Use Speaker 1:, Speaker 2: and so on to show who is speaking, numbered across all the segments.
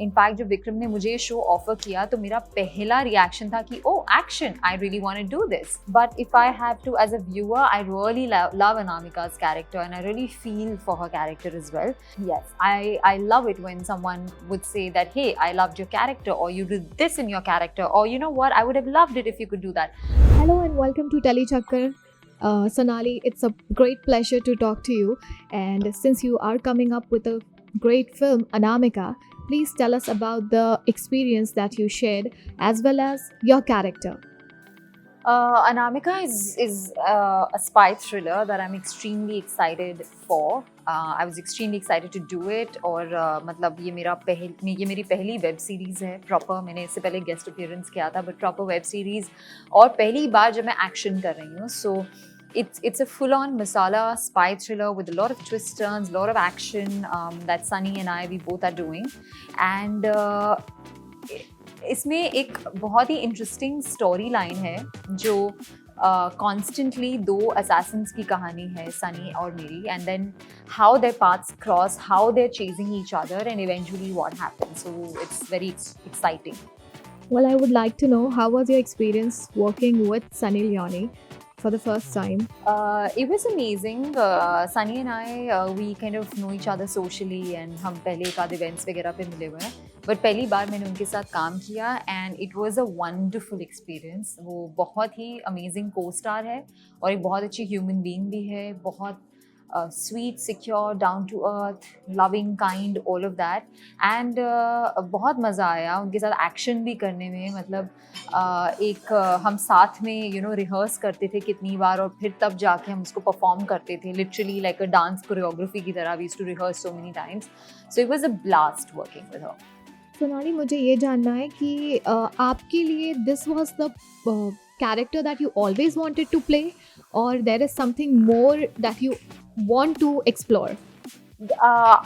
Speaker 1: In fact जब विक्रम ने मुझे ये शो ऑफर किया तो मेरा पहला रिएक्शन था कि oh action, I really want to do this. But if I have to as a viewer, I really love Anamika's character and I really feel for her character as well. Yes, I love it when someone would say that, hey, I loved your character, or you did this in your character, or you know what, I would have loved it if you could do that.
Speaker 2: Hello and welcome to Telechakkar. Sonnalli, it's a great pleasure to talk to you. And since you are coming up with a great film, Anamika, please tell us about the experience that you shared as well as your character.
Speaker 1: Anamika is a spy thriller that I'm extremely excited for. I was extremely excited to do it. और मतलब ये मेरी पहली web series है proper. मैंने इससे पहले guest appearance किया था, बट प्रॉपर वेब सीरीज़ और पहली बार जब मैं एक्शन कर रही हूँ. सो it's a full-on masala spy thriller with a lot of twists, turns, a lot of action that Sunny and we both are doing. And इसमें एक बहुत ही इंटरेस्टिंग स्टोरी लाइन है जो कॉन्स्टेंटली दो असैसिन्स की कहानी है, सनी और Mary, and then how their paths cross, how they are chasing each other, and eventually what happens. So it's very exciting.
Speaker 2: Well, I would like to know, how was your experience working with Sunny Leone for the first time?
Speaker 1: It was amazing. Sunny and we kind of know each other socially, and हम पहले एक आध events वगैरह पे मिले हुए हैं, but पहली बार मैंने उनके साथ काम किया and it was a wonderful experience. वो बहुत ही अमेजिंग को स्टार है और एक बहुत अच्छी ह्यूमन बीइंग भी है, बहुत sweet, secure, down to earth, loving, kind, all of that. And बहुत मज़ा आया उनके साथ एक्शन भी करने में. मतलब एक हम साथ में रिहर्स करते थे कितनी बार, और फिर तब जाके हम उसको परफॉर्म करते थे, literally like a dance choreography की तरह. We used to rehearse so many times. So it was a blast working with her.
Speaker 2: Sonali, मुझे ये जानना है कि आपके लिए this was the character that you always wanted to play, or there is something more that you want to explore?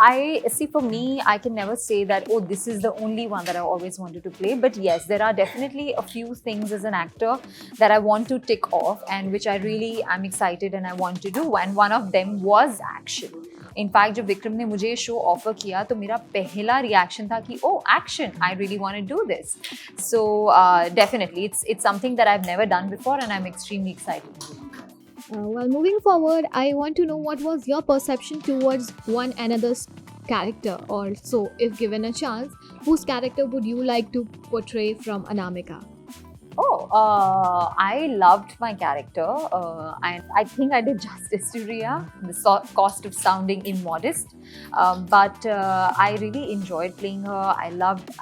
Speaker 1: I see, for me, I can never say that, oh, this is the only one that I always wanted to play. But yes, there are definitely a few things as an actor that I want to tick off, and which I really am excited and I want to do. And one of them was action. In fact जब विक्रम ने मुझे show offer किया तो मेरा पहला reaction था कि oh action, I really want to do this. So definitely it's something that I have never done before and I am extremely excited.
Speaker 2: Well, moving forward, I want to know, what was your perception towards one another's character, or so, if given a chance, whose character would you like to portray from Anamika?
Speaker 1: I loved my character, and I think I did justice to Ria, the cost of sounding immodest. But I really enjoyed playing her.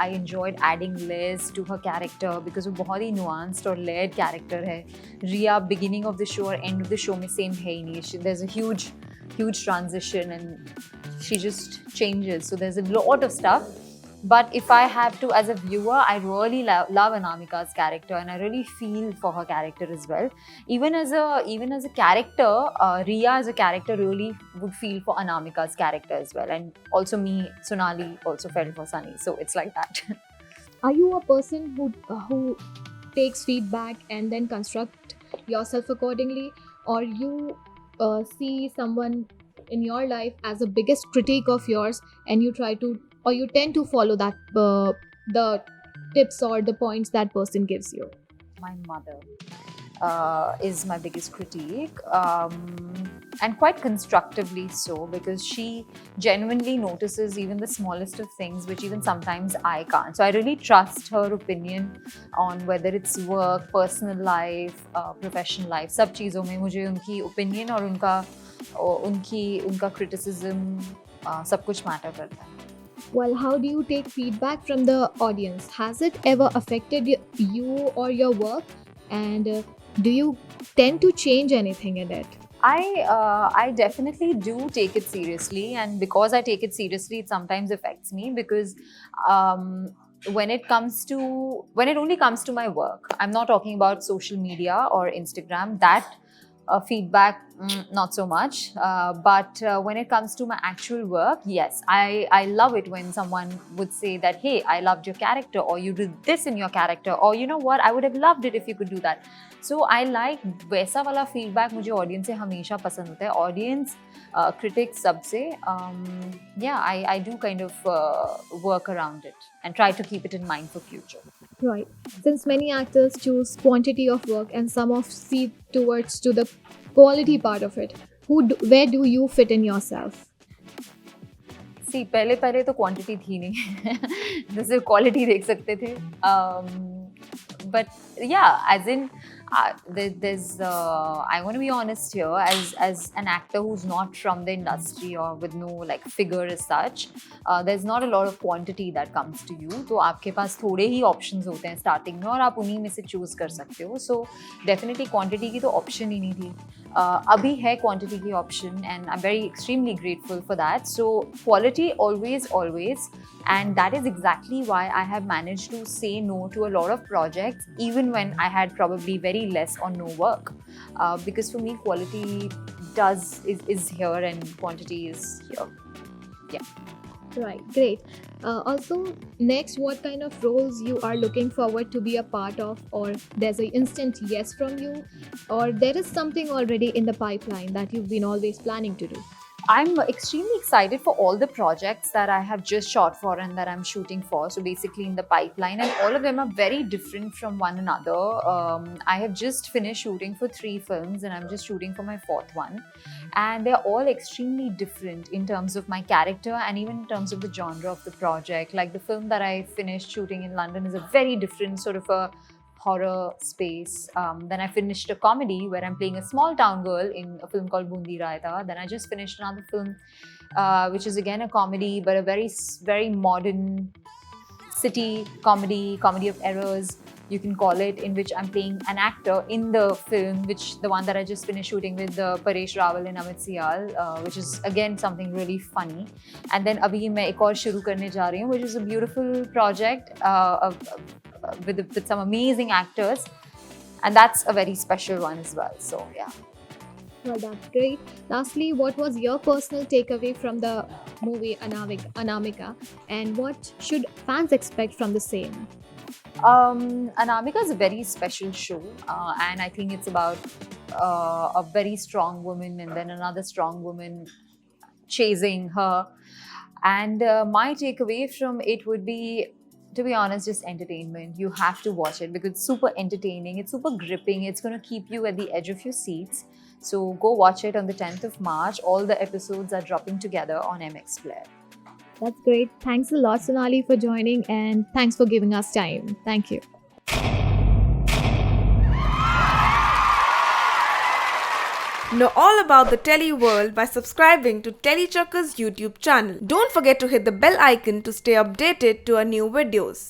Speaker 1: I enjoyed adding layers to her character because वो बहुत ही nuanced और layered character है. Ria beginning of the show और end of the show में same है ही नहीं. There's a huge transition and she just changes. So there's a lot of stuff. But if I have to, as a viewer, I really love Anamika's character, and I really feel for her character as well. Even as a character, Ria as a character really would feel for Anamika's character as well, and also me, Sonnalli, also felt for Sunny. So it's like that.
Speaker 2: Are you a person who takes feedback and then construct yourself accordingly, or you see someone in your life as the biggest critique of yours, and you try to, or you tend to follow that the tips or the points that person gives you?
Speaker 1: My mother is my biggest critique, and quite constructively so, because she genuinely notices even the smallest of things which even sometimes I can't. So I really trust her opinion on whether it's work, personal life, professional life. सब चीज़ों में मुझे उनकी opinion और उनका criticism सब कुछ matter करता है.
Speaker 2: Well, how do you take feedback from the audience? Has it ever affected you or your work? And do you tend to change anything in it?
Speaker 1: I definitely do take it seriously, and because I take it seriously, it sometimes affects me, because when it only comes to my work, I'm not talking about social media or Instagram. That Feedback, not so much. But when it comes to my actual work, yes, I love it when someone would say that, hey, I loved your character, or you did this in your character, or you know what, I would have loved it if you could do that. So I like वैसा वाला feedback मुझे audience से हमेशा पसंद होता है. Audience, critics सबसे, yeah, I do kind of work around it and try to keep it in mind for future.
Speaker 2: Right. Since many actors choose quantity of work and some of see towards to the quality part of it, where do you fit in yourself?
Speaker 1: सी पहले पहले तो quantity थी नहीं जैसे quality देख सकते थे but yeah as in there's I want to be honest here, as an actor who's not from the industry or with no like figure as such, there's not a lot of quantity that comes to you. तो आपके पास थोड़े ही options होते हैं starting में और आप उन्हीं में से choose कर सकते हो. So definitely quantity की तो option ही नहीं थी. अभी है quantity की option and I'm very extremely grateful for that. So quality always, and that is exactly why I have managed to say no to a lot of projects even when I had probably very less or no work, because for me quality is here and quantity is here. Yeah.
Speaker 2: Right, great. Also, next, what kind of roles you are looking forward to be a part of, or there's an instant yes from you, or there is something already in the pipeline that you've been always planning to do?
Speaker 1: I'm extremely excited for all the projects that I have just shot for and that I'm shooting for. So basically in the pipeline, and all of them are very different from one another. I have just finished shooting for 3 films and I'm just shooting for my 4th one. And they're all extremely different in terms of my character and even in terms of the genre of the project. Like the film that I finished shooting in London is a very different sort of a horror space. Then I finished a comedy where I'm playing a small town girl in a film called Bundi Raita. Then I just finished another film which is again a comedy, but a very modern city comedy of errors, you can call it, in which I'm playing an actor in the film, which the one that I just finished shooting with Paresh Rawal and Amit Siyal, which is again something really funny. And then abhi मैं एक और शुरू करने जा रही हूँ, which is a beautiful project with some amazing actors, and that's a very special one as well. So yeah.
Speaker 2: Well, that's great. Lastly, what was your personal takeaway from the movie Anamika, and what should fans expect from the same?
Speaker 1: Anamika is a very special show, and I think it's about a very strong woman and then another strong woman chasing her. And my takeaway from it would be, to be honest, just entertainment. You have to watch it because it's super entertaining, it's super gripping, it's going to keep you at the edge of your seats. So go watch it on the 10th of March. All the episodes are dropping together on MX Player.
Speaker 2: That's great. Thanks a lot, Sonnalli, for joining, and thanks for giving us time. Thank you.
Speaker 3: Know all about the Telly world by subscribing to Telly Chakka's YouTube channel. Don't forget to hit the bell icon to stay updated to our new videos.